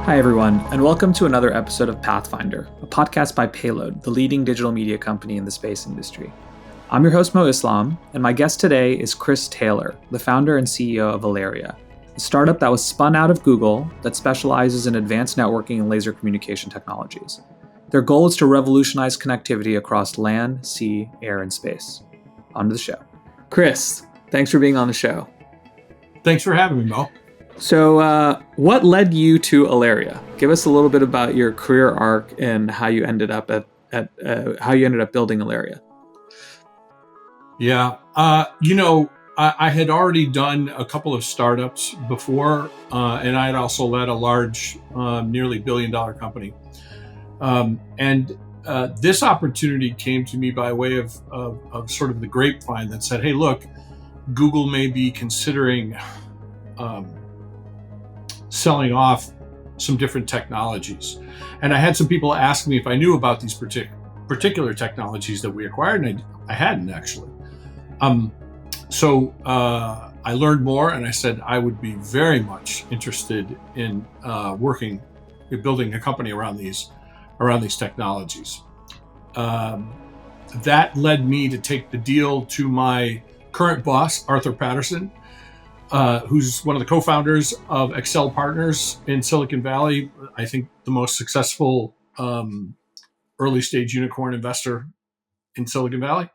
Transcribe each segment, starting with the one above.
Hi, everyone, and welcome to another episode of Pathfinder, a podcast by Payload, the leading digital media company in the space industry. I'm your host, Mo Islam, and my guest today is Chris Taylor, the founder and CEO of Aalyria, a startup that was spun out of Google that specializes in advanced networking and laser communication technologies. Their goal is to revolutionize connectivity across land, sea, air, and space. On to the show. Chris, thanks for being on the show. Thanks for having me, Mo. So, what led you to Aalyria? Give us a little bit about your career arc and how you ended up building Aalyria. Yeah, I had already done a couple of startups before, and I had also led a large, nearly billion-dollar company. This opportunity came to me by way of sort of the grapevine that said, "Hey, look, Google may be considering." Selling off some different technologies. And I had some people ask me if I knew about these particular technologies that we acquired, and I hadn't actually. So I learned more, and I said I would be very much interested in building a company around these technologies. That led me to take the deal to my current boss, Arthur Patterson, who's one of the co-founders of Excel Partners in Silicon Valley. I think the most successful early stage unicorn investor in Silicon Valley.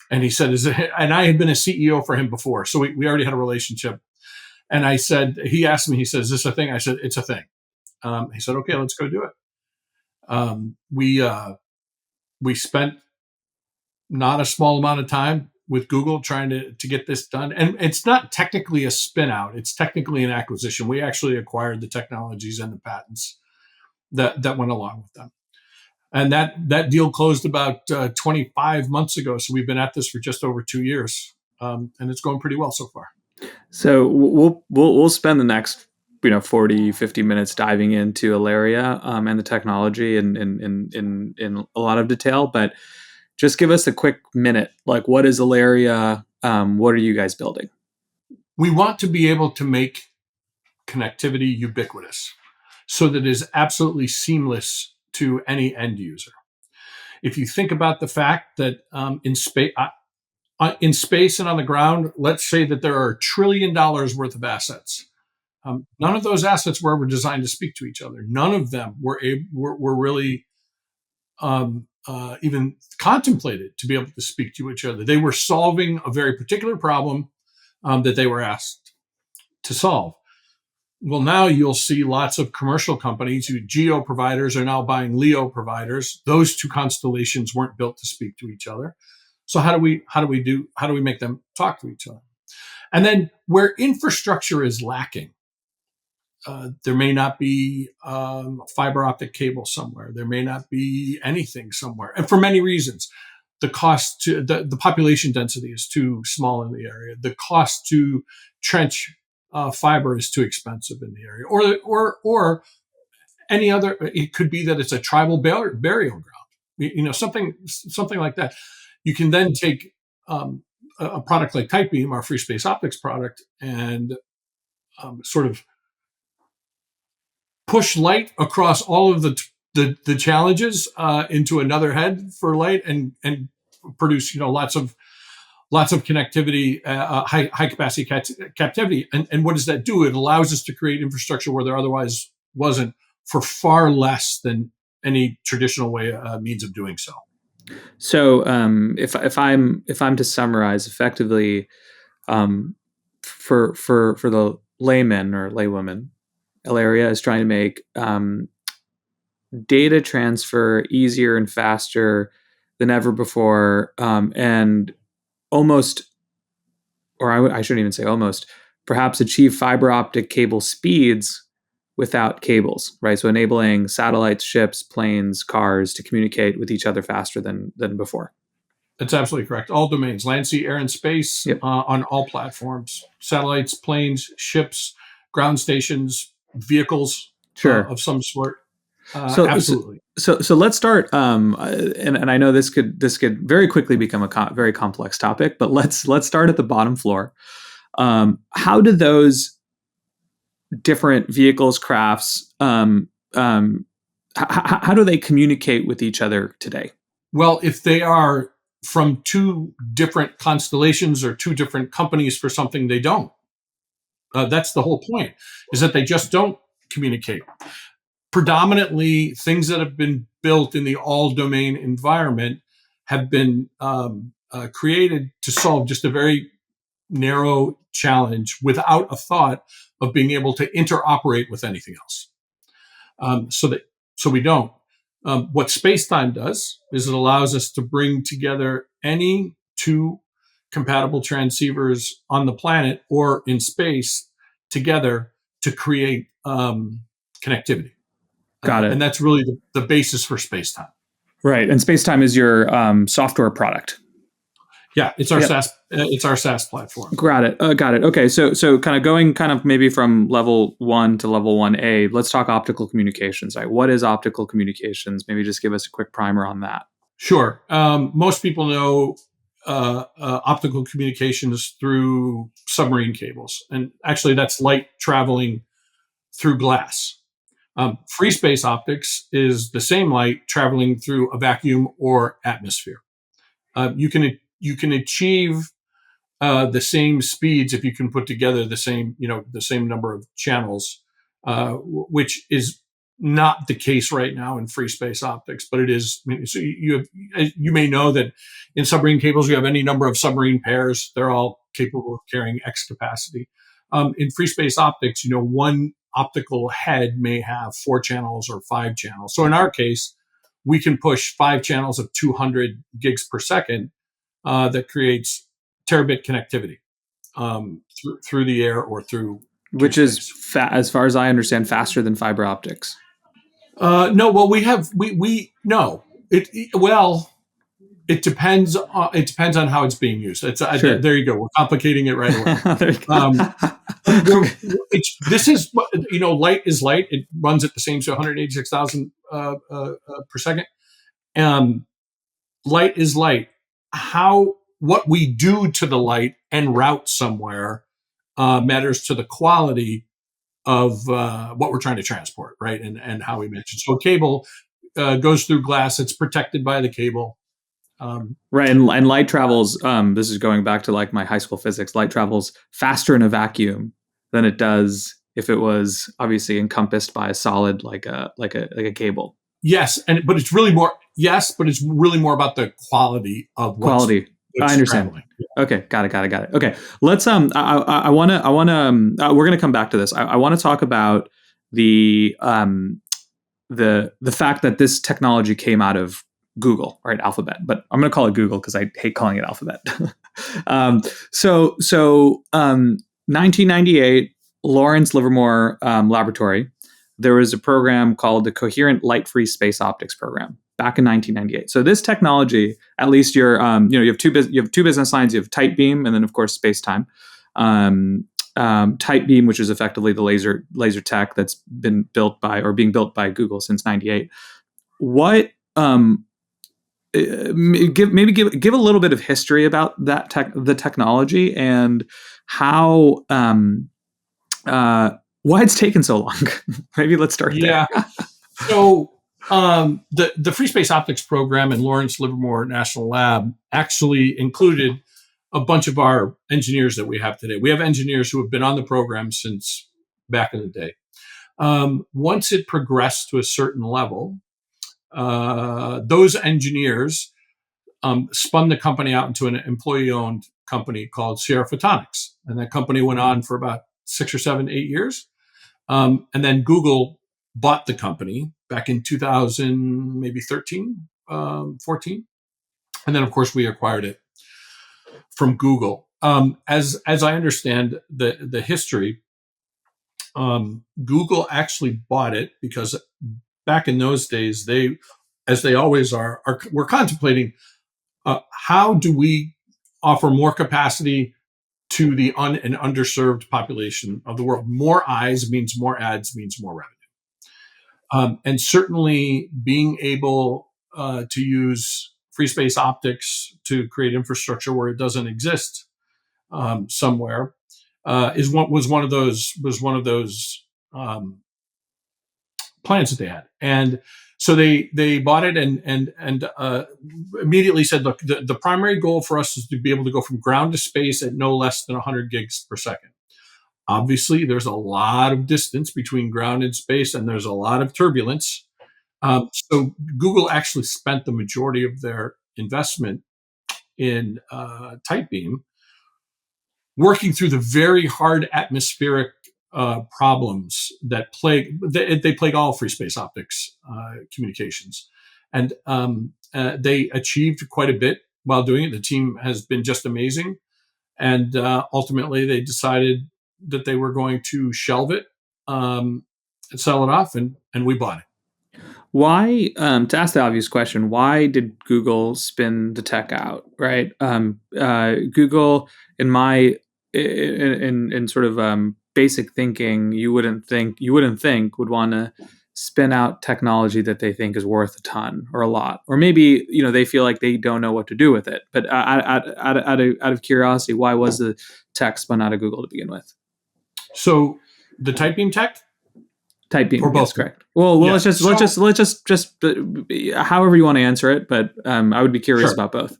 And he said, and I had been a CEO for him before, so we already had a relationship. And I said, he asked me, he said, "Is this a thing?" I said, "It's a thing." He said, "Okay, let's go do it." We spent not a small amount of time with Google trying to get this done. And it's not technically a spin out. It's technically an acquisition. We actually acquired the technologies and the patents that went along with them. And that deal closed about 25 months ago. So we've been at this for just over 2 years. And it's going pretty well so far. So we'll spend the next 40, 50 minutes diving into Aalyria and the technology in a lot of detail, but just give us a quick minute. Like, what is Aalyria? What are you guys building? We want to be able to make connectivity ubiquitous so that it is absolutely seamless to any end user. If you think about the fact that in space and on the ground, let's say that there are $1 trillion worth of assets. None of those assets were ever designed to speak to each other. None of them were really even contemplated to be able to speak to each other. They were solving a very particular problem that they were asked to solve. Well, now you'll see lots of commercial companies geo providers are now buying LEO providers. Those two constellations weren't built to speak to each other. So how do we make them talk to each other? And then where infrastructure is lacking, there may not be fiber optic cable somewhere. There may not be anything somewhere. And for many reasons, the cost to the population density is too small in the area. The cost to trench fiber is too expensive in the area, or any other. It could be that it's a tribal burial ground, something like that. You can then take a product like Tightbeam, our free space optics product, and sort of push light across all of the challenges into another head for light and produce lots of connectivity, high capacity captivity. And what does that do? It allows us to create infrastructure where there otherwise wasn't, for far less than any traditional means of doing so. So if I'm to summarize effectively, for the layman or laywoman, Aalyria is trying to make data transfer easier and faster than ever before, and almost, or I shouldn't even say almost, perhaps achieve fiber optic cable speeds without cables, right? So enabling satellites, ships, planes, cars to communicate with each other faster than before. That's absolutely correct. All domains, land, sea, air, and space, yep. On all platforms, satellites, planes, ships, ground stations, vehicles, sure. Of some sort. Absolutely. So let's start. And I know this could very quickly become a very complex topic, but let's start at the bottom floor. How do those different vehicles, crafts, how do they communicate with each other today? Well, if they are from two different constellations or two different companies for something, they don't. That's the whole point, is that they just don't communicate. Predominantly, things that have been built in the all domain environment have been created to solve just a very narrow challenge without a thought of being able to interoperate with anything else. So we don't. What Spacetime does is it allows us to bring together any two compatible transceivers on the planet or in space together to create connectivity. Got it. And that's really the basis for Spacetime. Right. And Spacetime is your software product. Yeah, it's our SaaS. It's our SaaS platform. Got it. Got it. Okay, so kind of going maybe from level 1 to level 1A. Let's talk optical communications. Right? What is optical communications? Maybe just give us a quick primer on that. Sure. Most people know optical communications through submarine cables, and actually, that's light traveling through glass. Free space optics is the same light traveling through a vacuum or atmosphere. You can achieve the same speeds if you can put together the same number of channels, which is not the case right now in free space optics, but it is. So you may know that in submarine cables you have any number of submarine pairs; they're all capable of carrying X capacity. In free space optics, one optical head may have 4 channels or 5 channels. So in our case, we can push 5 channels of 200 gigs per second that creates terabit connectivity through the air or through which is as far as I understand, faster than fiber optics. No, well, it depends. It depends on how it's being used. Sure. There you go. We're complicating it right away. This is light is light. It runs at the same, so 186,000 per second. Light is light. What we do to the light en route somewhere matters to the quality of what we're trying to transport, right? And how we mentioned. So a cable goes through glass. It's protected by the cable. Right. And light travels, this is going back to like my high school physics, light travels faster in a vacuum than it does if it was obviously encompassed by a solid like a cable. Yes. But it's really more about the quality of quality. I understand. Traveling. Okay, got it. Okay, let's. I want to. We're going to come back to this. I want to talk about the fact that this technology came out of Google, right? Alphabet, but I'm going to call it Google because I hate calling it Alphabet. 1998, Lawrence Livermore Laboratory. There was a program called the Coherent Light-Free Space Optics Program back in 1998. So this technology, at least you have two business lines. You have Tightbeam, and then of course Spacetime. Tightbeam, which is effectively the laser tech that's been built by or being built by Google since '98. What give a little bit of history about that the technology and how why it's taken so long. Maybe let's start there. So the Free Space Optics program in Lawrence Livermore National Lab actually included a bunch of our engineers that we have today. We have engineers who have been on the program since back in the day. Once it progressed to a certain level, those engineers spun the company out into an employee-owned company called Sierra Photonics. And that company went on for about 6 or 7, 8 years. And then Google bought the company back in 2000, maybe 13, 14. And then, of course, we acquired it from Google. As I understand the history, Google actually bought it because back in those days, they, as they always were contemplating how do we offer more capacity to the and underserved population of the world. More eyes means more ads, means more revenue. And certainly being able to use free space optics to create infrastructure where it doesn't exist somewhere was one of those plans that they had. And so they bought it and immediately said, look, the primary goal for us is to be able to go from ground to space at no less than 100 gigs per second. Obviously, there's a lot of distance between ground and space, and there's a lot of turbulence. So Google actually spent the majority of their investment in Tightbeam, working through the very hard atmospheric problems that plague all free space optics communications, and they achieved quite a bit while doing it. The team has been just amazing, and ultimately they decided that they were going to shelve it, and sell it off, and we bought it. Why, to ask the obvious question, why did Google spin the tech out, right? Google, in sort of basic thinking, you wouldn't think would want to spin out technology that they think is worth a ton or a lot, or maybe they feel like they don't know what to do with it. But out of curiosity, why was the tech spun out of Google to begin with? So the Tightbeam tech. Tightbeam, or both, yes, correct. Well, yeah. let's just however you want to answer it, but I would be curious about both.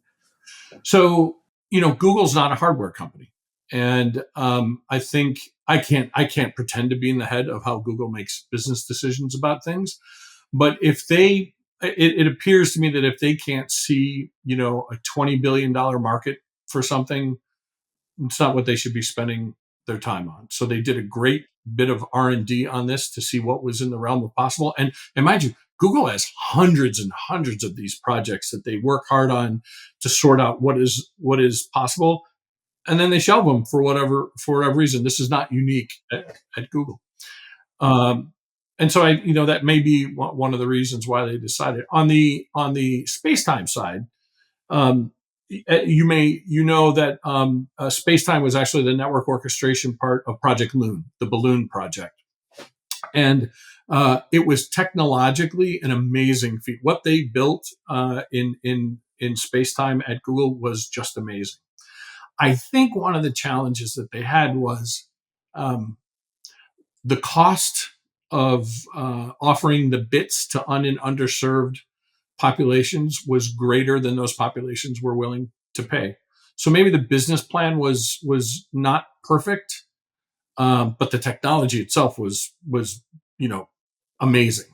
So Google's not a hardware company, and I think I can't pretend to be in the head of how Google makes business decisions about things, but if it appears to me that if they can't see a $20 billion market for something, it's not what they should be spending their time on. So they did a great bit of R&D on this to see what was in the realm of possible. And mind you, Google has hundreds and hundreds of these projects that they work hard on to sort out what is possible, and then they shelve them for whatever reason. This is not unique at Google, and so that may be one of the reasons why they decided. On the Spacetime side, you know that Spacetime was actually the network orchestration part of Project Loon, the balloon project, and it was technologically an amazing feat. What they built in Spacetime at Google was just amazing. I think one of the challenges that they had was the cost of offering the bits to and underserved populations was greater than those populations were willing to pay. So maybe the business plan was not perfect, but the technology itself was amazing,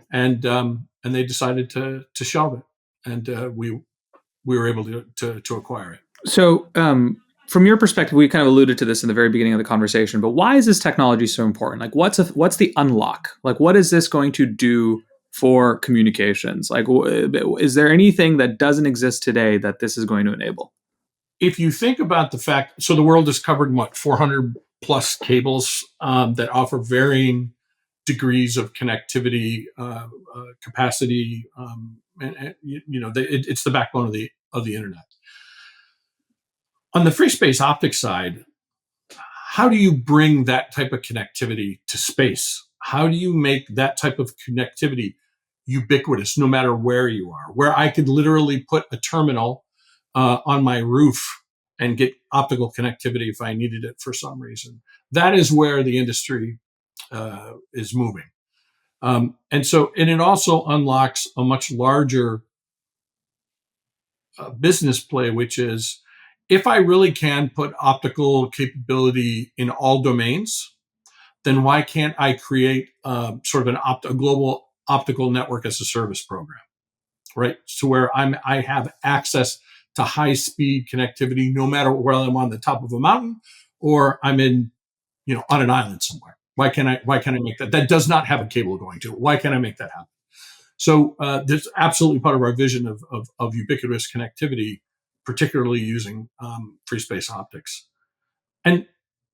and they decided to shelve it, and we were able to acquire it. So, from your perspective, we kind of alluded to this in the very beginning of the conversation, but why is this technology so important? Like, what's the unlock? Like, what is this going to do for communications? Like, is there anything that doesn't exist today that this is going to enable? If you think about the fact, so the world has covered 400 plus cables that offer varying degrees of connectivity capacity, and it's the backbone of the internet. On the free space optics side, how do you bring that type of connectivity to space? How do you make that type of connectivity ubiquitous, no matter where you are? Where I could literally put a terminal on my roof and get optical connectivity if I needed it for some reason. That is where the industry is moving. And it also unlocks a much larger business play, which is, if I really can put optical capability in all domains, then why can't I create sort of a global optical network as a service program, right? So where I have access to high speed connectivity, no matter whether I'm on the top of a mountain or I'm in, on an island somewhere. Why can't I make that? That does not have a cable going to it. Why can't I make that happen? So that's absolutely part of our vision of ubiquitous connectivity, particularly using free space optics. And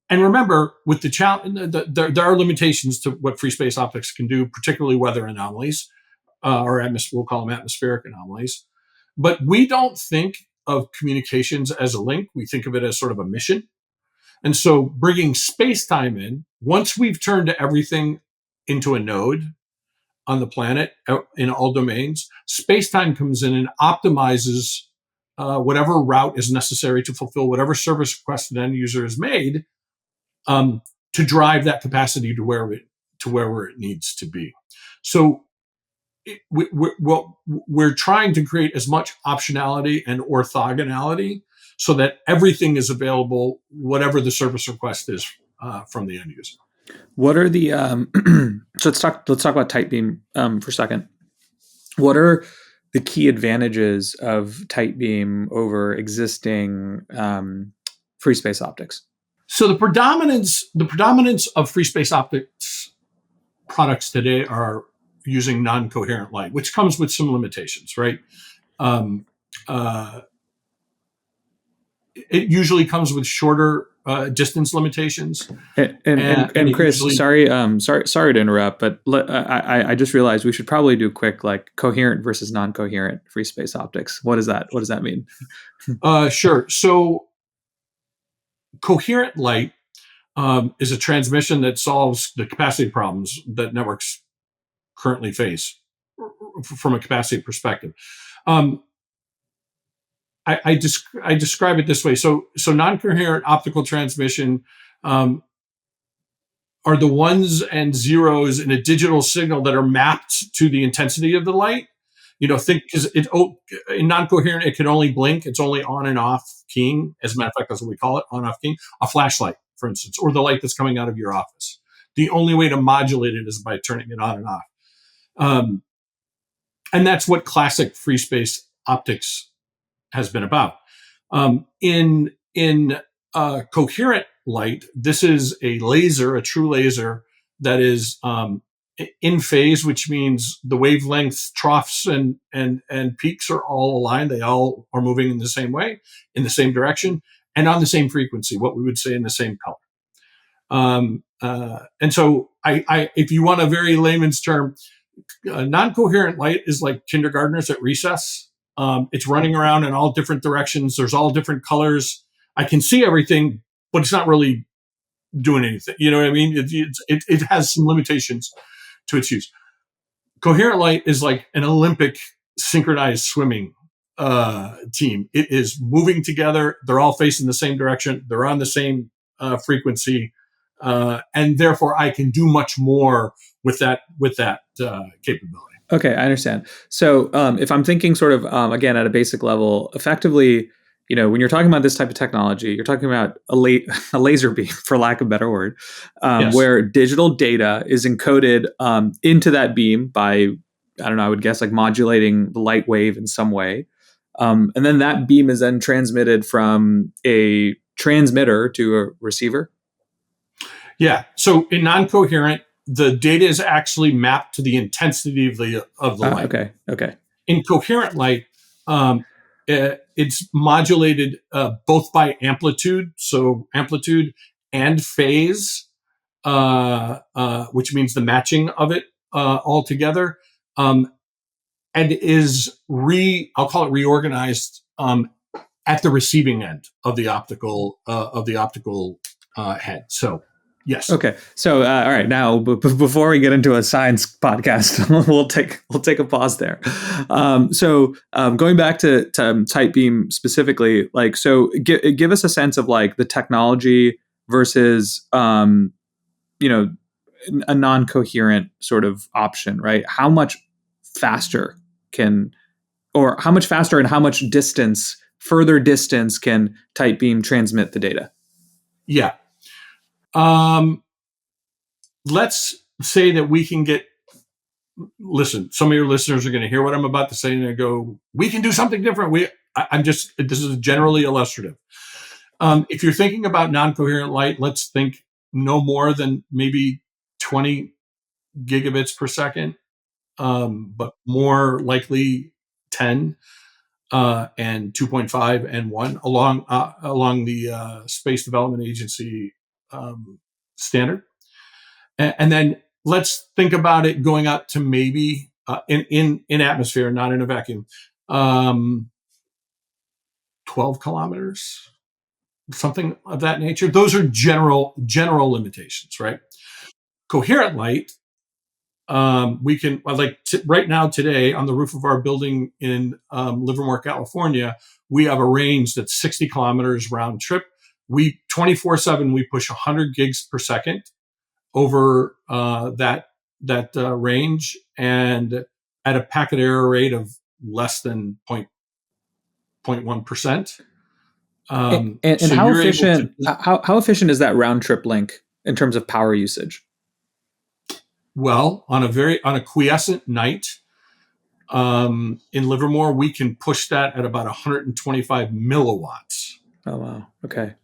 remember, with the challenge, there are limitations to what free space optics can do, particularly weather anomalies, or we'll call them atmospheric anomalies. But we don't think of communications as a link. We think of it as sort of a mission. And so bringing Spacetime in, once we've turned everything into a node on the planet in all domains, Spacetime comes in and optimizes whatever route is necessary to fulfill whatever service request an end user has made to drive that capacity to where it needs to be. So we're trying to create as much optionality and orthogonality so that everything is available, whatever the service request is from the end user. What are the so let's talk about Tightbeam for a second. What are the key advantages of Tightbeam over existing free space optics? So the predominance of free space optics products today are using non-coherent light, which comes with some limitations, right? It usually comes with shorter distance limitations. And Chris, sorry to interrupt, but I just realized we should probably do quick, like, coherent versus non-coherent free space optics. What does that mean? Sure. So coherent light is a transmission that solves the capacity problems that networks currently face from a capacity perspective. I describe it this way. So non-coherent optical transmission are the ones and zeros in a digital signal that are mapped to the intensity of the light. Think, because in non-coherent, it can only blink. It's only on and off keying. As a matter of fact, that's what we call it, on-off keying. A flashlight, for instance, or the light that's coming out of your office. The only way to modulate it is by turning it on and off. And that's what classic free space optics has been about. In coherent light, this is a laser, a true laser that is in phase, which means the wavelength troughs and peaks are all aligned. They all are moving in the same way, in the same direction, and on the same frequency, what we would say in the same color. And so if you want a very layman's term, non-coherent light is like kindergartners at recess. It's running around in all different directions. There's all different colors. I can see everything, but it's not really doing anything. You know what I mean? It has some limitations to its use. Coherent light is like an Olympic synchronized swimming team. It is moving together. They're all facing the same direction. They're on the same frequency. And therefore I can do much more with that capability. Okay, I understand. So if I'm thinking sort of, again, at a basic level, effectively, when you're talking about this type of technology, you're talking about a laser beam, for lack of a better word, Yes. where digital data is encoded into that beam by, I don't know, I would guess like modulating the light wave in some way. And then that beam is then transmitted from a transmitter to a receiver. Yeah. So in non-coherent, the data is actually mapped to the intensity of the light. Okay. In coherent light, it's modulated both by amplitude, so amplitude and phase, which means the matching of it all together, and is I'll call it reorganized at the receiving end of the optical head. So. Yes. Okay. So, all right. Now, before we get into a science podcast, we'll take a pause there. Going back to Tightbeam specifically, like, so give us a sense of like the technology versus, a non-coherent sort of option, right? How much faster and how much further distance can Tightbeam transmit the data? Yeah. Let's say that we can listen, some of your listeners are going to hear what I'm about to say and they go, we can do something different. This is generally illustrative. If you're thinking about non-coherent light, let's think no more than maybe 20 gigabits per second, but more likely 10, and 2.5 and 1 along the Space Development Agency standard. And then let's think about it going up to maybe in atmosphere, not in a vacuum, 12 kilometers, something of that nature. Those are general limitations, right? Coherent light, we can, right now today on the roof of our building in Livermore, California, we have a range that's 60 kilometers round trip. We 24/7 we push 100 gigs per second over that range, and at a packet error rate of less than 0.1%. And So how you're able to, efficient how efficient is that round trip link in terms of power usage? well, on a quiescent night in Livermore, we can push that at about 125 milliwatts. Oh wow. Okay.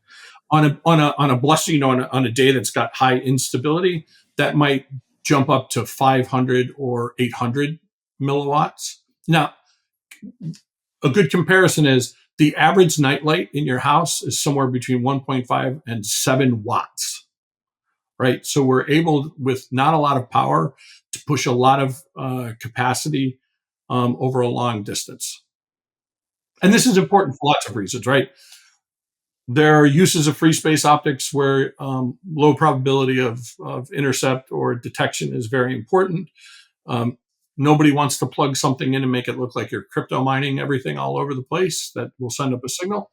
On a blessing, on a day that's got high instability, that might jump up to 500 or 800 milliwatts. Now, a good comparison is the average nightlight in your house is somewhere between 1.5 and 7 watts, right? So we're able, with not a lot of power, to push a lot of capacity over a long distance. And this is important for lots of reasons, right? There are uses of free space optics where low probability of intercept or detection is very important. Nobody wants to plug something in and make it look like you're crypto mining everything all over the place. That will send up a signal.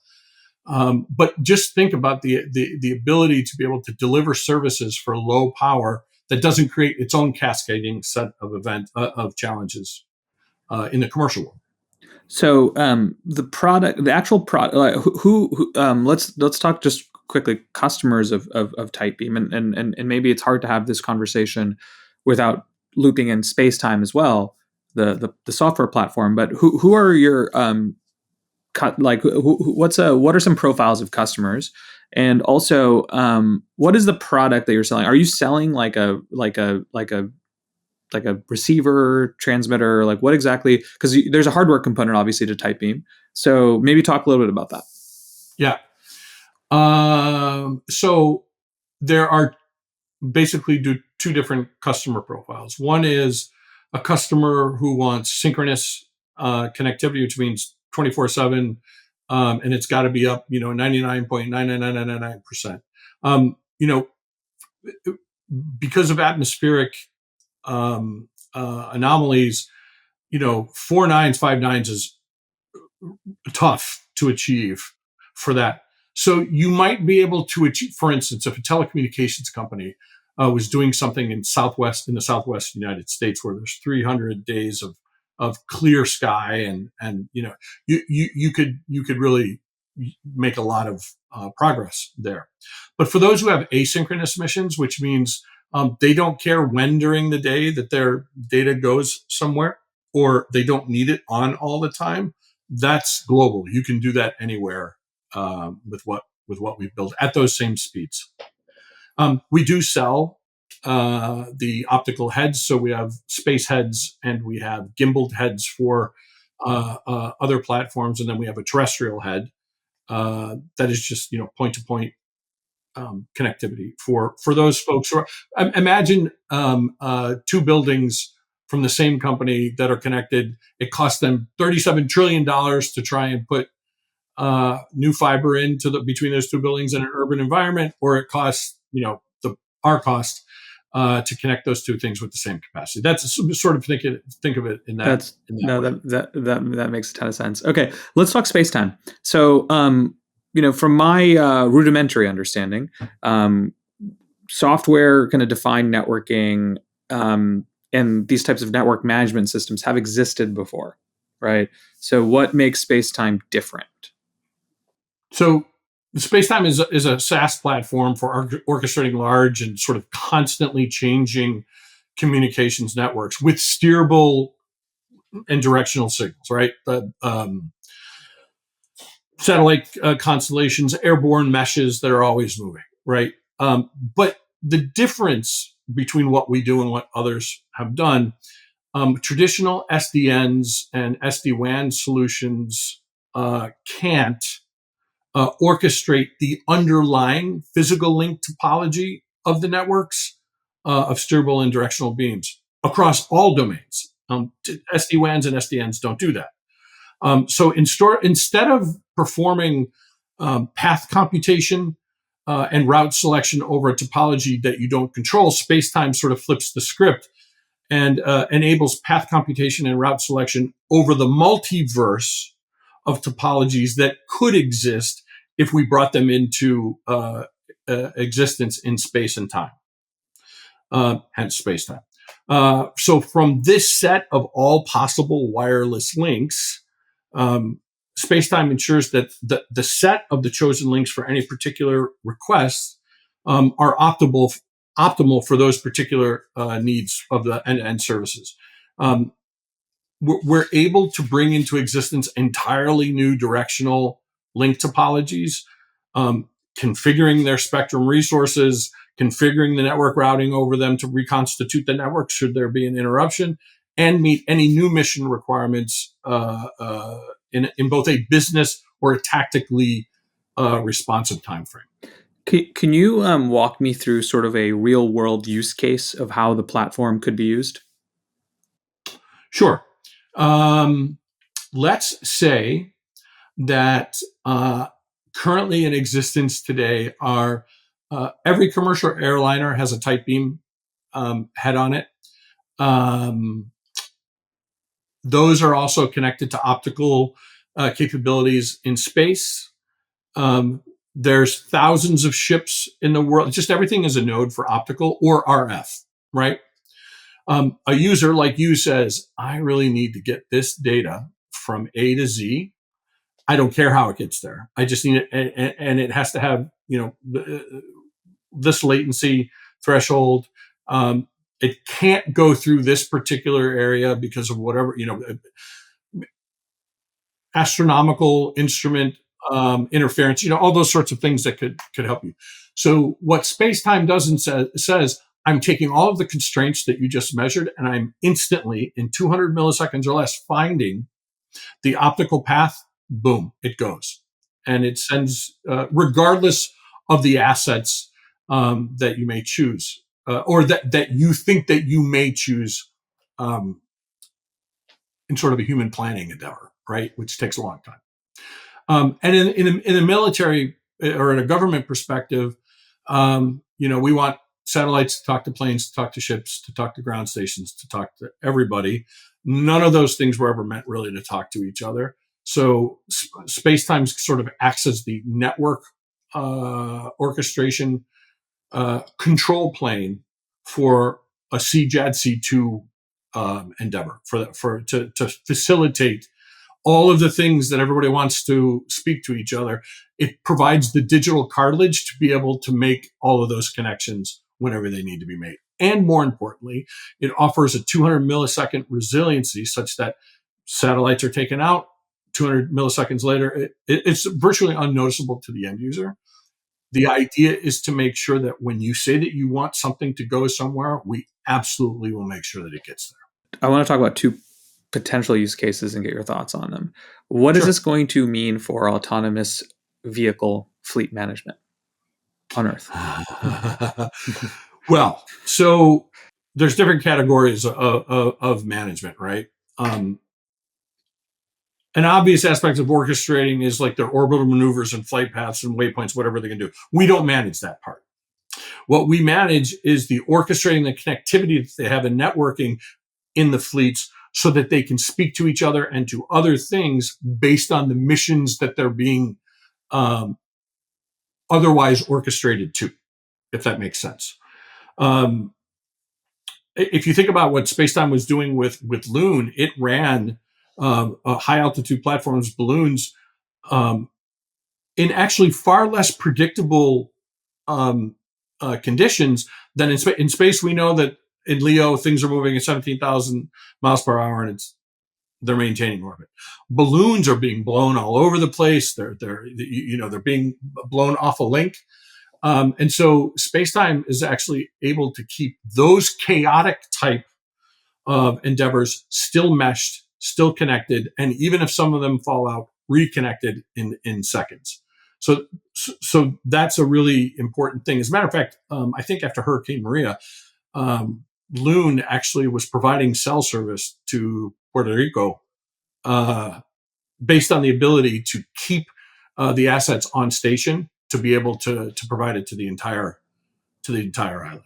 But just think about the ability to be able to deliver services for low power that doesn't create its own cascading set of challenges in the commercial world. So the actual product, let's talk just quickly customers of Tightbeam, and maybe it's hard to have this conversation without looping in Spacetime as well, the software platform. But who are your what are some profiles of customers, and also what is the product that you're selling? Are you selling like a receiver, transmitter, like what exactly? Because there's a hardware component obviously to Tightbeam. So maybe talk a little bit about that. Yeah. So there are basically two different customer profiles. One is a customer who wants synchronous connectivity, which means 24/7, and it's got to be up, 99.99999%. Because of atmospheric anomalies, 4 nines, 5 nines is tough to achieve for that. So you might be able to achieve, for instance, if a telecommunications company was doing something in the Southwest United States, where there's 300 days of clear sky, and you could really make a lot of progress there. But for those who have asynchronous missions, which means they don't care when during the day that their data goes somewhere, or they don't need it on all the time, that's global. You can do that anywhere with what we've built at those same speeds. We do sell the optical heads, so we have space heads and we have gimbaled heads for other platforms, and then we have a terrestrial head that is just point to point connectivity for those folks who are. Imagine two buildings from the same company that are connected. It costs them $37 trillion to try and put new fiber into between those two buildings in an urban environment, or it costs our cost to connect those two things with the same capacity. That's sort of think of it in that. That makes a ton of sense. Okay, let's talk Spacetime. So from my rudimentary understanding, software kind of defined networking and these types of network management systems have existed before, right? So what makes Spacetime different? So Spacetime is a SaaS platform for orchestrating large and sort of constantly changing communications networks with steerable and directional signals, right? Satellite constellations, airborne meshes that are always moving, right? But the difference between what we do and what others have done, traditional SDNs and SD-WAN solutions can't orchestrate the underlying physical link topology of the networks of steerable and directional beams across all domains. SD-WANs and SDNs don't do that. So instead of performing path computation and route selection over a topology that you don't control, Spacetime sort of flips the script and enables path computation and route selection over the multiverse of topologies that could exist if we brought them into existence in space and time, hence spacetime. So from this set of all possible wireless links, spacetime ensures that the set of the chosen links for any particular request are optimal for those particular needs of the end-to-end services. We're able to bring into existence entirely new directional link topologies, configuring their spectrum resources, configuring the network routing over them to reconstitute the network should there be an interruption, and meet any new mission requirements in both a business or a tactically responsive time frame. Can you walk me through sort of a real world use case of how the platform could be used? Sure. Let's say that currently in existence today are every commercial airliner has a Tightbeam head on it. Those are also connected to optical capabilities in space. There's thousands of ships in the world. Just everything is a node for optical or RF, right? A user like you says, I really need to get this data from A to Z. I don't care how it gets there. I just need it, and it has to have, this latency threshold. It can't go through this particular area because of whatever, astronomical instrument interference, all those sorts of things that could help you. So what Spacetime does and says, I'm taking all of the constraints that you just measured, and I'm instantly, in 200 milliseconds or less, finding the optical path. Boom, it goes. And it sends, regardless of the assets that you may choose, or that you think that you may choose in sort of a human planning endeavor, right? Which takes a long time. And in a military or in a government perspective, we want satellites to talk to planes, to talk to ships, to talk to ground stations, to talk to everybody. None of those things were ever meant really to talk to each other. So Spacetime sort of acts as the network orchestration control plane for a CJAD-C2 endeavor to facilitate all of the things that everybody wants to speak to each other. It provides the digital cartilage to be able to make all of those connections whenever they need to be made. And more importantly, it offers a 200 millisecond resiliency such that satellites are taken out 200 milliseconds later. It's virtually unnoticeable to the end user. The idea is to make sure that when you say that you want something to go somewhere, we absolutely will make sure that it gets there. I want to talk about two potential use cases and get your thoughts on them. What is this going to mean for autonomous vehicle fleet management on Earth? Well, so there's different categories of management, right? An obvious aspect of orchestrating is like their orbital maneuvers and flight paths and waypoints, whatever they can do. We don't manage that part. What we manage is the orchestrating, the connectivity that they have in networking in the fleets so that they can speak to each other and to other things based on the missions that they're being otherwise orchestrated to, if that makes sense. If you think about what Spacetime was doing with Loon, it ran high altitude platforms, balloons, in actually far less predictable conditions than in space. We know that in LEO, things are moving at 17,000 miles per hour, and they're maintaining orbit. Balloons are being blown all over the place. They're being blown off a link. And so Spacetime is actually able to keep those chaotic type of endeavors still meshed, still connected, and even if some of them fall out, reconnected in seconds. So that's a really important thing. As a matter of fact, I think after Hurricane Maria, Loon actually was providing cell service to Puerto Rico based on the ability to keep the assets on station to be able to provide it to the entire island.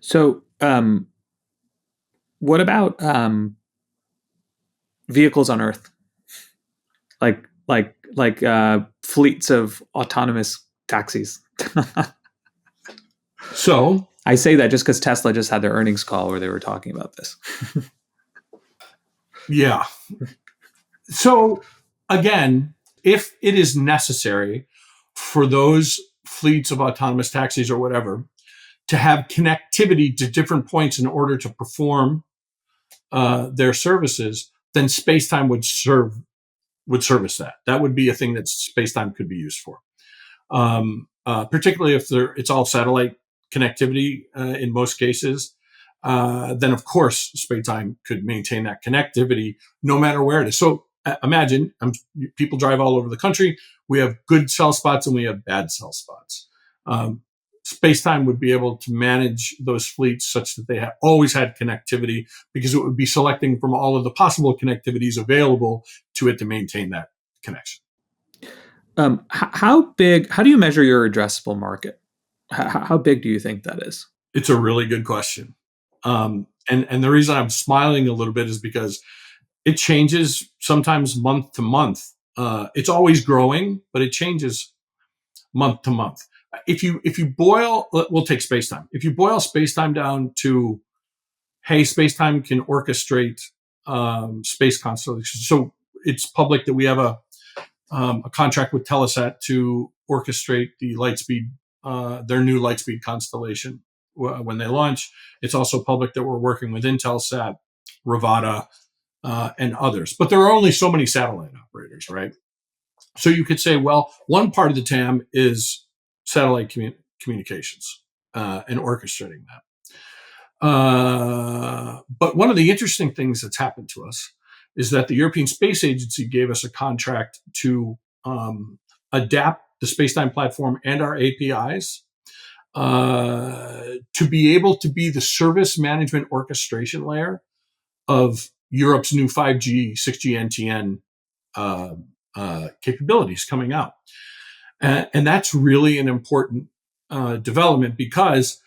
So, what about vehicles on Earth, like fleets of autonomous taxis. So I say that just because Tesla just had their earnings call where they were talking about this. yeah. So again, if it is necessary for those fleets of autonomous taxis or whatever to have connectivity to different points in order to perform their services, then Spacetime would service that. That would be a thing that Spacetime could be used for. Particularly if it's all satellite connectivity in most cases, then of course Spacetime could maintain that connectivity no matter where it is. So imagine people drive all over the country. We have good cell spots and we have bad cell spots. Spacetime would be able to manage those fleets such that they always had connectivity, because it would be selecting from all of the possible connectivities available to it to maintain that connection. How do you measure your addressable market? How big do you think that is? It's a really good question. And the reason I'm smiling a little bit is because it changes sometimes month to month. It's always growing, but it changes month to month. If you boil, we'll take Spacetime. If you boil Spacetime down to, hey, Spacetime can orchestrate space constellations. So it's public that we have a contract with Telesat to orchestrate the Lightspeed, their new Lightspeed constellation when they launch. It's also public that we're working with Intelsat, Rivada, and others. But there are only so many satellite operators, right? So you could say, well, one part of the TAM is satellite communications and orchestrating that. But one of the interesting things that's happened to us is that the European Space Agency gave us a contract to adapt the Spacetime platform and our APIs to be able to be the service management orchestration layer of Europe's new 5G, 6G NTN capabilities coming out. And that's really an important development, because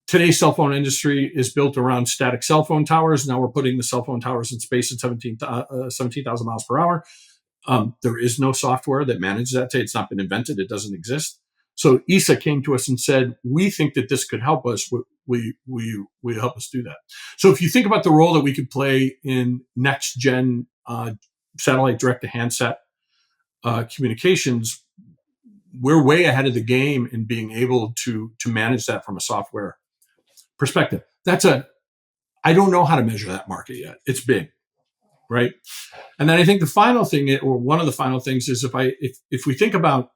today's cell phone industry is built around static cell phone towers. Now we're putting the cell phone towers in space at 17,000 miles per hour. There is no software that manages that today. It's not been invented. It doesn't exist. So ESA came to us and said, we think that this could help us. We help us do that. So if you think about the role that we could play in next gen satellite direct to handset communications, we're way ahead of the game in being able to manage that from a software perspective. I don't know how to measure that market yet. It's big, right? And then I think the final thing, or one of the final things, is if we think about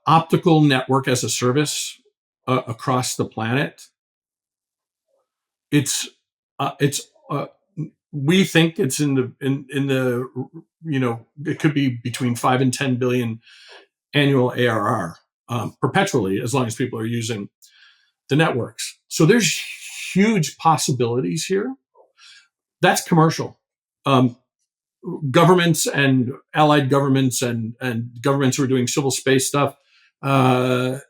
optical network as a service across the planet, we think it's in the it could be between 5 and 10 billion annual ARR perpetually, as long as people are using the networks. So there's huge possibilities here. That's commercial. Governments and allied governments and governments who are doing civil space stuff, the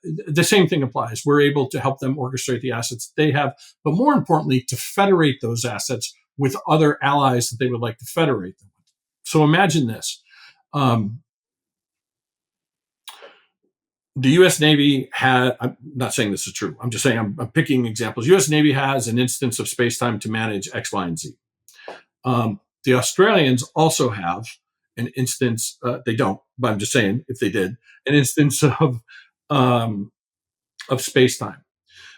same thing applies. We're able to help them orchestrate the assets they have, but more importantly, to federate those assets with other allies that they would like to federate them with. So imagine this. The U.S. Navy I'm not saying this is true. I'm just saying I'm picking examples. U.S. Navy has an instance of Spacetime to manage X, Y, and Z. The Australians also have an instance. They don't, but I'm just saying if they did, an instance of Spacetime.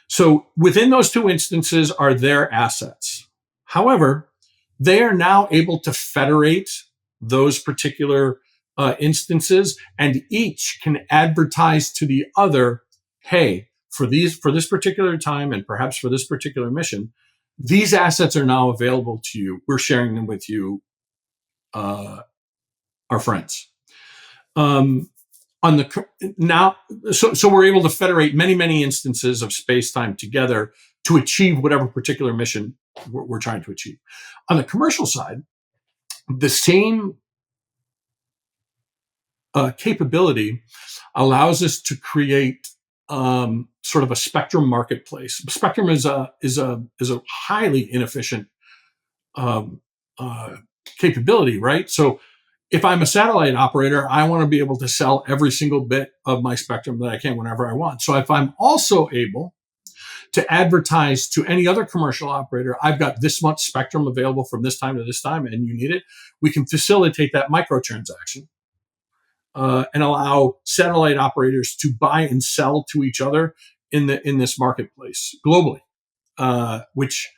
So within those two instances are their assets. However, they are now able to federate those particular instances, and each can advertise to the other, hey, for this particular time and perhaps for this particular mission, these assets are now available to you. We're sharing them with you, our friends. So we're able to federate many instances of Spacetime together to achieve whatever particular mission we're trying to achieve. On the commercial side, the same capability allows us to create sort of a spectrum marketplace. Spectrum is a highly inefficient capability, right? So if I'm a satellite operator, I want to be able to sell every single bit of my spectrum that I can whenever I want. So if I'm also able to advertise to any other commercial operator, I've got this much spectrum available from this time to this time, and you need it, we can facilitate that microtransaction and allow satellite operators to buy and sell to each other in this marketplace globally, which,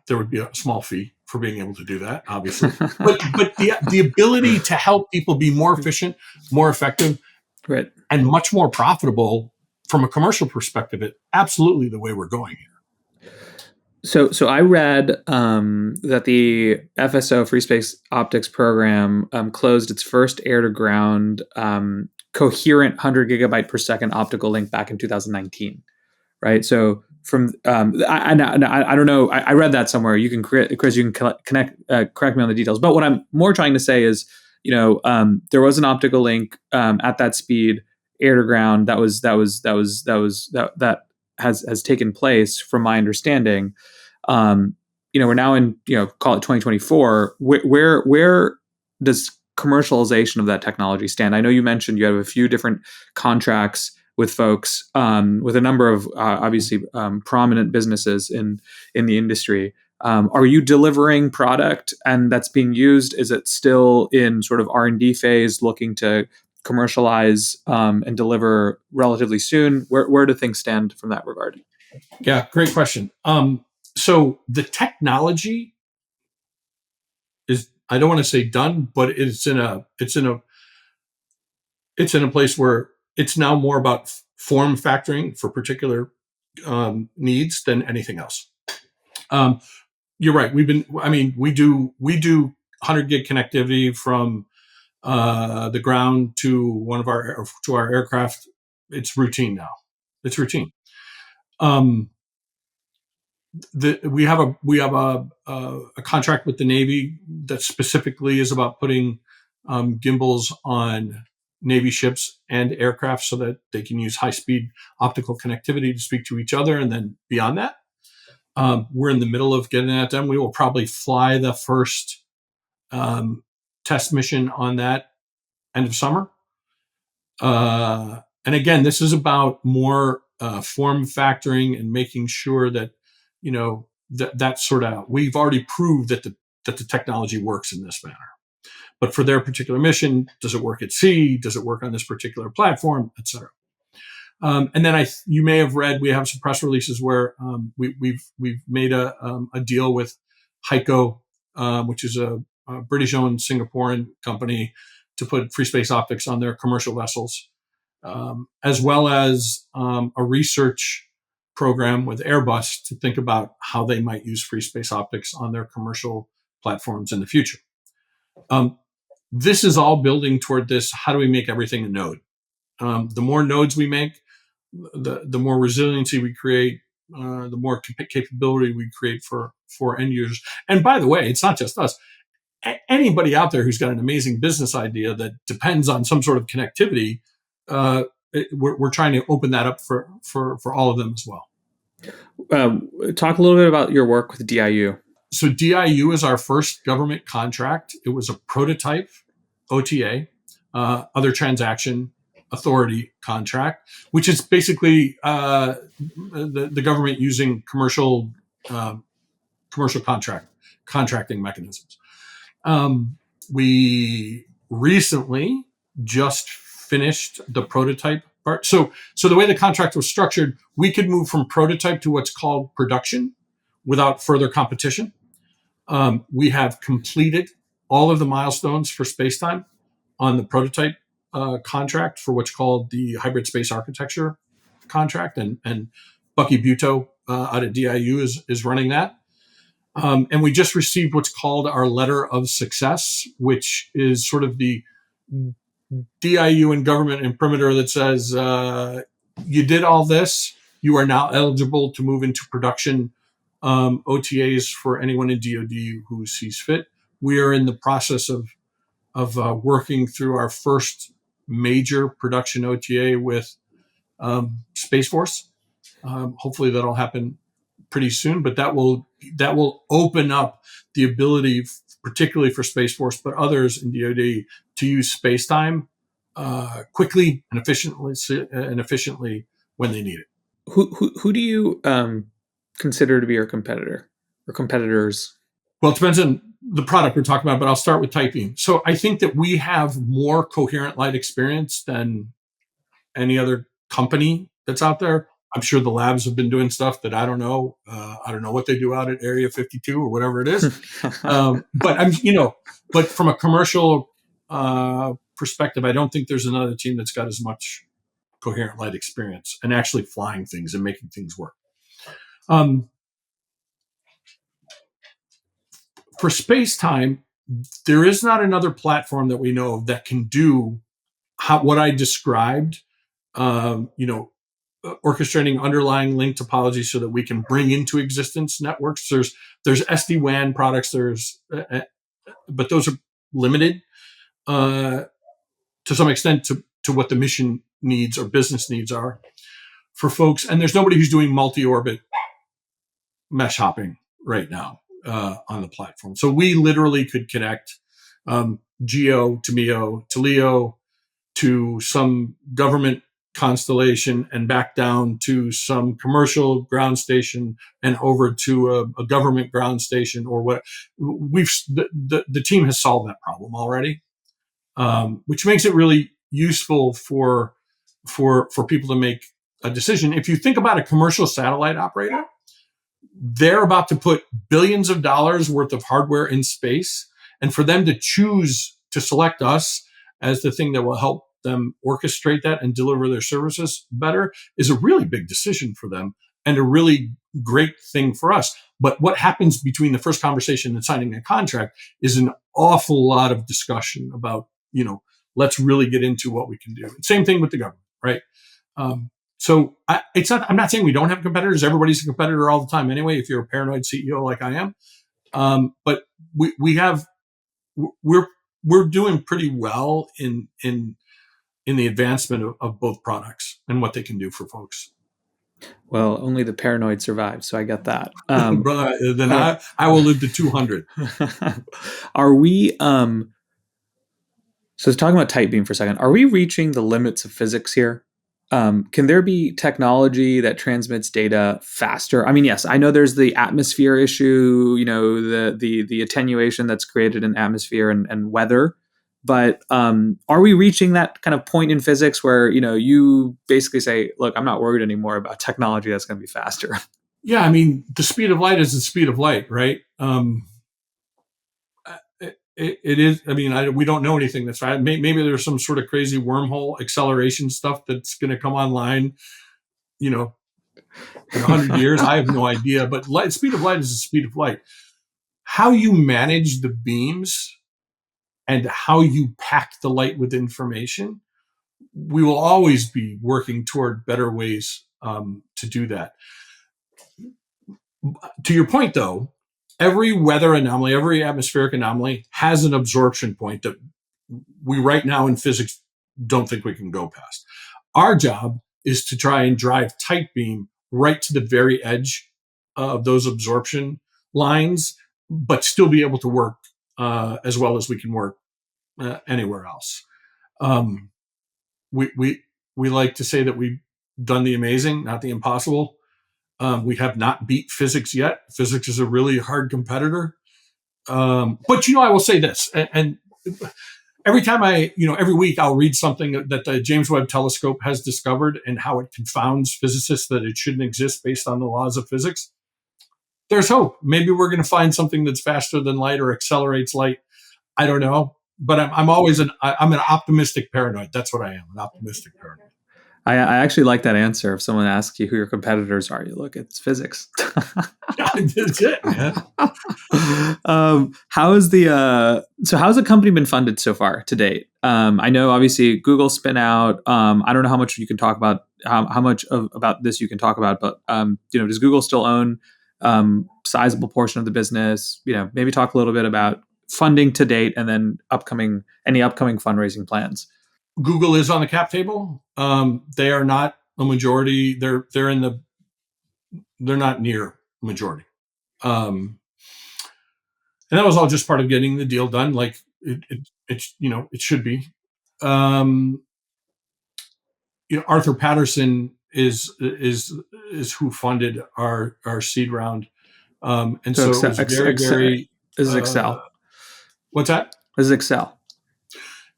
there would be a small fee for being able to do that, obviously. but the ability to help people be more efficient, more effective, right, and much more profitable from a commercial perspective, it absolutely the way we're going here. So I read that the FSO Free Space Optics program closed its first air-to-ground coherent 100 gigabyte per second optical link back in 2019, right? So from I don't know. I read that somewhere. You can, Chris, you can correct me on the details. But what I'm more trying to say is, there was an optical link at that speed, air-to-ground, that has taken place, from my understanding. We're now in, call it 2024. Where does commercialization of that technology stand? I know you mentioned you have a few different contracts with folks, with a number of obviously prominent businesses in the industry. Are you delivering product and that's being used? Is it still in sort of R&D phase, looking to commercialize and deliver relatively soon? Where do things stand from that regard? Yeah, great question. So the technology is, I don't want to say done, but it's in a place where it's now more about form factoring for particular needs than anything else. You're right. We do 100 gig connectivity from the ground to our aircraft. It's routine now. It's routine. We have a contract with the Navy that specifically is about putting gimbals on Navy ships and aircraft so that they can use high-speed optical connectivity to speak to each other. And then beyond that, we're in the middle of getting that done. We will probably fly the first test mission on that end of summer. And again, this is about more form factoring and making sure that, that sort of, we've already proved that the technology works in this manner. But for their particular mission, does it work at sea? Does it work on this particular platform, et cetera? And then you may have read, we have some press releases where we've made a deal with HEICO, which is a British-owned Singaporean company, to put free space optics on their commercial vessels, as well as a research program with Airbus to think about how they might use free space optics on their commercial platforms in the future. This is all building toward this: how do we make everything a node? The more nodes we make, the more resiliency we create, the more capability we create for end users. And by the way, it's not just us. Anybody out there who's got an amazing business idea that depends on some sort of connectivity, we're trying to open that up for all of them as well. Talk a little bit about your work with DIU. So DIU is our first government contract. It was a prototype OTA, other transaction authority contract, which is basically the government using commercial contracting mechanisms. We recently just finished the prototype part. So the way the contract was structured, we could move from prototype to what's called production without further competition. We have completed all of the milestones for Spacetime on the prototype contract for what's called the hybrid space architecture contract, and Bucky Buto out at DIU is running that. And we just received what's called our letter of success, which is sort of the DIU and government imprimatur that says, you did all this, you are now eligible to move into production OTAs for anyone in DoD who sees fit. We are in the process of working through our first major production OTA with Space Force. Hopefully that'll happen pretty soon, but that will open up the ability, particularly for Space Force, but others in DoD, to use Spacetime quickly and efficiently when they need it. Who do you consider to be your competitor or competitors? Well, it depends on the product we're talking about, but I'll start with Tightbeam. So I think that we have more coherent light experience than any other company that's out there. I'm sure the labs have been doing stuff that I don't know. I don't know what they do out at Area 52 or whatever it is. But from a commercial perspective, I don't think there's another team that's got as much coherent light experience and actually flying things and making things work. For Spacetime, there is not another platform that we know of that can do what I described. Orchestrating underlying link topology so that we can bring into existence networks. There's SD-WAN products. But those are limited to some extent to what the mission needs or business needs are for folks. And there's nobody who's doing multi-orbit mesh hopping right now on the platform. So we literally could connect GEO to MEO to LEO to some government constellation and back down to some commercial ground station and over to a government ground station or what. The team has solved that problem already, which makes it really useful for people to make a decision. If you think about a commercial satellite operator, they're about to put billions of dollars worth of hardware in space, and for them to choose to select us as the thing that will help them orchestrate that and deliver their services better is a really big decision for them and a really great thing for us. But what happens between the first conversation and signing a contract is an awful lot of discussion about, let's really get into what we can do. Same thing with the government, right? I'm not saying we don't have competitors. Everybody's a competitor all the time anyway, if you're a paranoid CEO like I am. But we're doing pretty well in the advancement of both products and what they can do for folks. Well, only the paranoid survive, so I get that. Then I will live to 200. Are we? So talking about Tightbeam for a second, are we reaching the limits of physics here? Can there be technology that transmits data faster? I mean, yes, I know there's the atmosphere issue, the attenuation that's created in atmosphere and weather. But are we reaching that kind of point in physics where, you basically say, look, I'm not worried anymore about technology that's going to be faster? Yeah, I mean, the speed of light is the speed of light, right? It is. I mean, we don't know anything that's fast. Maybe there's some sort of crazy wormhole acceleration stuff that's going to come online, in 100 years. I have no idea. But speed of light is the speed of light. How you manage the beams and how you pack the light with information, we will always be working toward better ways to do that. To your point, though, every weather anomaly, every atmospheric anomaly has an absorption point that we right now in physics don't think we can go past. Our job is to try and drive Tightbeam right to the very edge of those absorption lines, but still be able to work as well as we can work anywhere else. We like to say that we've done the amazing, not the impossible. We have not beat physics yet. Physics is a really hard competitor. But, I will say this, and every time every week I'll read something that the James Webb Telescope has discovered and how it confounds physicists that it shouldn't exist based on the laws of physics. There's hope. Maybe we're going to find something that's faster than light or accelerates light. I don't know. But I'm always I'm an optimistic paranoid. That's what I am, an optimistic paranoid. I actually like that answer. If someone asks you who your competitors are, you look, it's physics. That's it, man. How's the company been funded so far to date? I know obviously Google spinout. I don't know how much you can talk about, how much about this you can talk about, but does Google still own sizable portion of the business? Maybe talk a little bit about funding to date and then any upcoming fundraising plans. Google is on the cap table. They are not a majority. They're not near majority. And that was all just part of getting the deal done, like it should be. Um, Arthur Patterson is who funded our seed round, and So so it Excel, was very, very. this is Uh, Excel. what's that? This is Excel.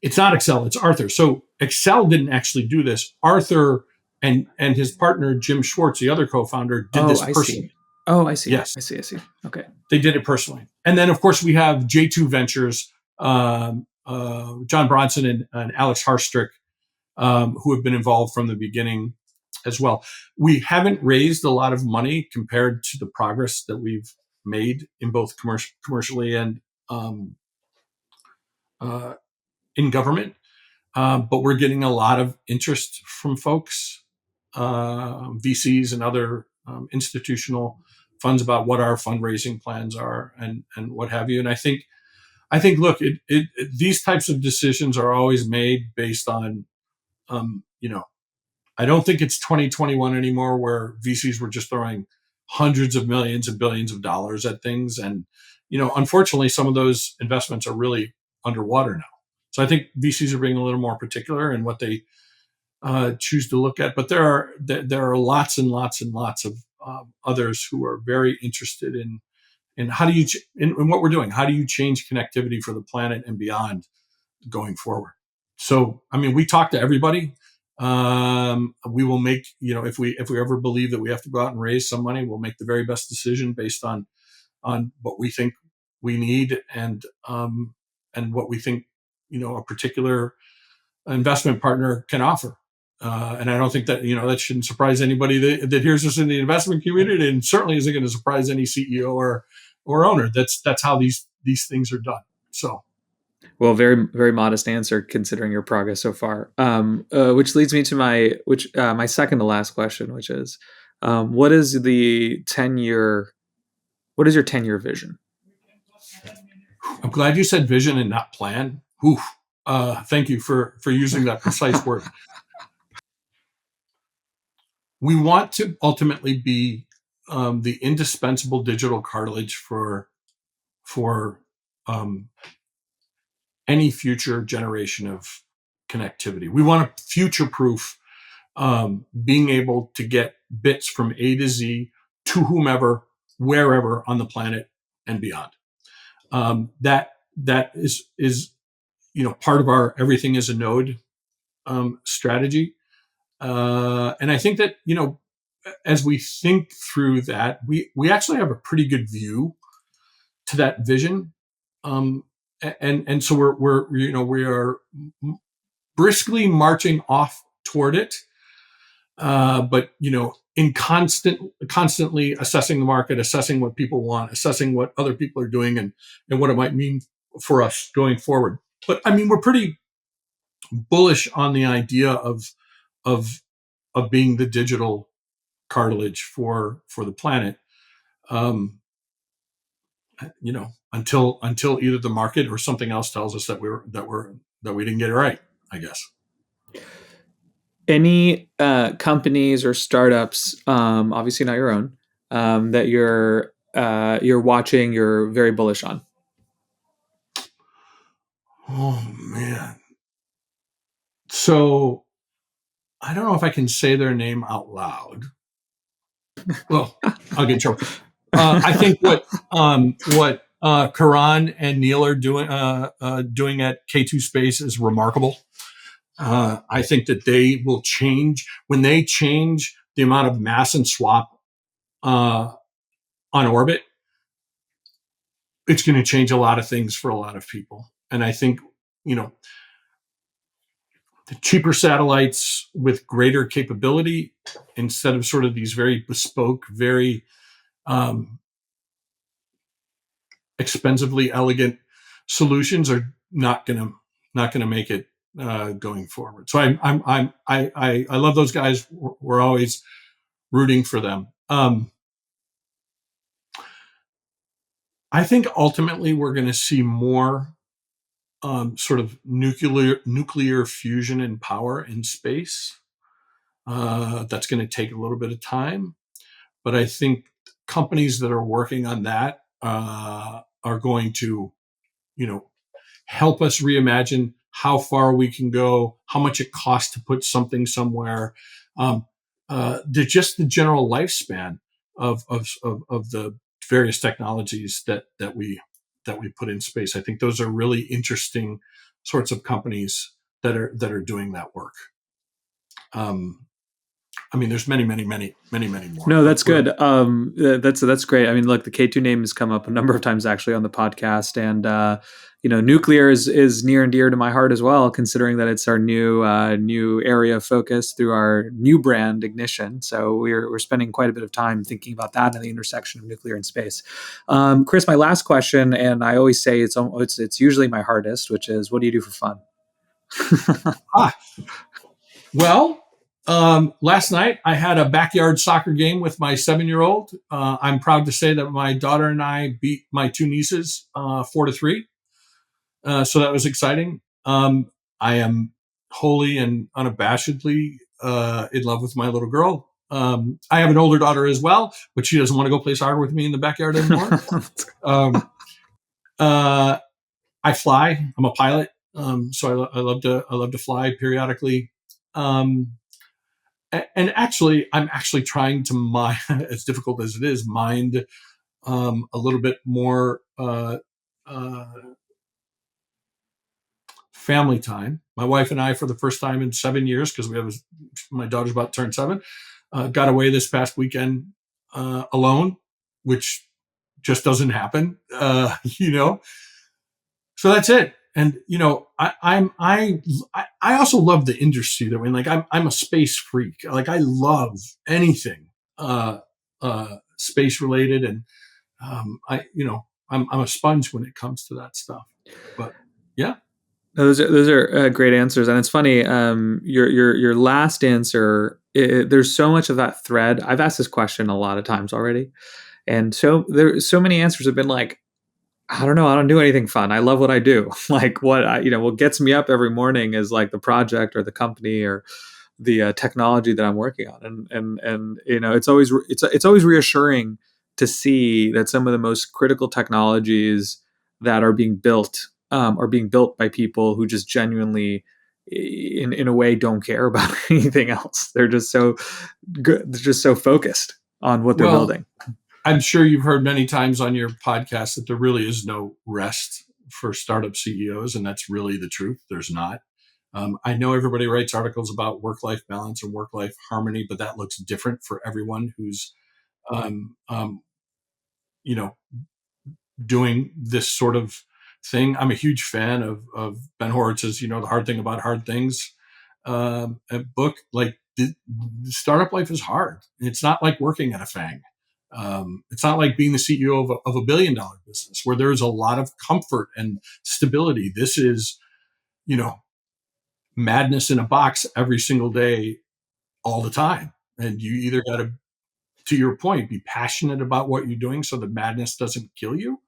It's not Excel. It's Arthur. So Excel didn't actually do this. Arthur and his partner Jim Schwartz, the other co-founder, did Oh, this I see. personally. Oh, I see. Yes, I see. I see. Okay. they did it personally. And then, of course, we have J2 Ventures, John Bronson and Alex Harstrick, who have been involved from the beginning as well. We haven't raised a lot of money compared to the progress that we've made in both commercially and um, uh, in government, but we're getting a lot of interest from folks, VCs and other institutional funds about what our fundraising plans are and what have you. And I think look, these types of decisions are always made based on you know I don't think it's 2021 anymore where VCs were just throwing hundreds of millions and billions of dollars at things. And, unfortunately, some of those investments are really underwater now. So I think VCs are being a little more particular in what they choose to look at. But there are lots and lots and lots of others who are very interested in how do you in what we're doing. How do you change connectivity for the planet and beyond going forward? So, I mean, we talk to everybody. We will make, if we ever believe that we have to go out and raise some money, we'll make the very best decision based on what we think we need and what we think, a particular investment partner can offer. And I don't think that, that shouldn't surprise anybody that hears us in the investment community, and certainly isn't going to surprise any CEO or owner. That's how these things are done. So. Well, very, very modest answer considering your progress so far. Which leads me to my second to last question, which is, what is the 10-year? What is your 10-year vision? I'm glad you said vision and not plan. Oof. Thank you for using that precise word. We want to ultimately be the indispensable digital cartilage for um, any future generation of connectivity. We want to future-proof being able to get bits from A to Z to whomever, wherever on the planet and beyond. That is part of our everything is a node strategy. And I think that, as we think through that, we actually have a pretty good view to that vision. And so we are briskly marching off toward it. But in constantly assessing the market, assessing what people want, assessing what other people are doing, and what it might mean for us going forward. But I mean, we're pretty bullish on the idea of being the digital cartilage for the planet. Um, until either the market or something else tells us that we didn't get it right, I guess. Any companies or startups, obviously not your own, that you're watching, you're very bullish on? Oh man. So I don't know if I can say their name out loud. Well, I'll get in trouble. I think what Karan and Neil are doing at K2 Space is remarkable. I think that they will change when they change the amount of mass and swap on orbit. It's going to change a lot of things for a lot of people. And I think, the cheaper satellites with greater capability instead of sort of these very bespoke, very expensively elegant solutions are not gonna make it going forward. So I love those guys. We're always rooting for them. I think ultimately we're going to see more sort of nuclear fusion and power in space. That's going to take a little bit of time, but I think companies that are working on that are going to, help us reimagine how far we can go, how much it costs to put something somewhere, just the general lifespan of the various technologies that we put in space. I think those are really interesting sorts of companies that are doing that work. There's many more. No, that's good. That's great. I mean, look, the K2 name has come up a number of times actually on the podcast, and nuclear is near and dear to my heart as well, considering that it's our new area of focus through our new brand Ignition. So we're spending quite a bit of time thinking about that and the intersection of nuclear and space. Chris, my last question, and I always say it's usually my hardest, which is, what do you do for fun? Well, last night I had a backyard soccer game with my 7-year-old. I'm proud to say that my daughter and I beat my two nieces 4-3. So that was exciting. I am wholly and unabashedly in love with my little girl. I have an older daughter as well, but she doesn't want to go play soccer with me in the backyard anymore. I fly. I'm a pilot, so I love to fly periodically. And actually, I'm trying to mind, as difficult as it is, mind a little bit more family time. My wife and I, for the first time in 7 years, because my daughter's about to turn 7, got away this past weekend alone, which just doesn't happen, So that's it. And I also love the industry that we're in. Like I'm a space freak. Like I love anything space related, and I'm a sponge when it comes to that stuff. But yeah. Those are great answers, and it's funny. Your last answer, there's so much of that thread. I've asked this question a lot of times already, and so many answers have been like, I don't know, I don't do anything fun. I love what I do. Like what gets me up every morning is like the project or the company or the technology that I'm working on, and it's always reassuring to see that some of the most critical technologies that are being built by people who just genuinely, in a way, don't care about anything else. They're just so good. They're just so focused on what they're building. I'm sure you've heard many times on your podcast that there really is no rest for startup CEOs, and that's really the truth. There's not. I know everybody writes articles about work-life balance and work-life harmony, but that looks different for everyone who's, doing this sort of thing. I'm a huge fan of Ben Horowitz's, The Hard Thing About Hard Things book. Like the startup life is hard. It's not like working at a FANG. It's not like being the CEO of $1 billion business where there's a lot of comfort and stability. This is, madness in a box every single day, all the time. And you either got to your point, be passionate about what you're doing so the madness doesn't kill you,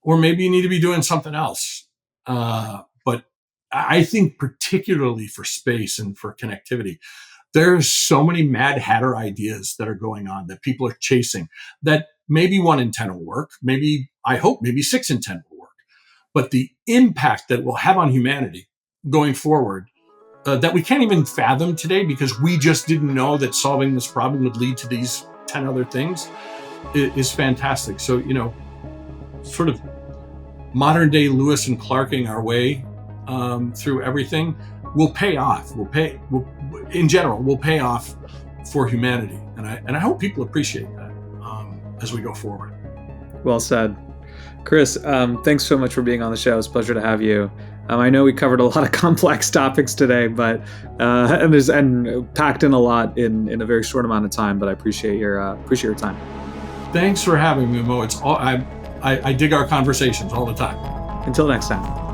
or maybe you need to be doing something else. But I think particularly for space and for connectivity, there's so many Mad Hatter ideas that are going on that people are chasing that maybe 1 in 10 will work. Maybe 6 in 10 will work. But the impact that it will have on humanity going forward that we can't even fathom today because we just didn't know that solving this problem would lead to these 10 other things is fantastic. So, sort of modern day Lewis and Clarking our way through everything will pay off. Will pay off for humanity. And I hope people appreciate that as we go forward. Well said. Chris, thanks so much for being on the show. It's a pleasure to have you. I know we covered a lot of complex topics today, but and packed in a lot in a very short amount of time. But I appreciate your time. Thanks for having me, Mo. It's all I dig our conversations all the time. Until next time.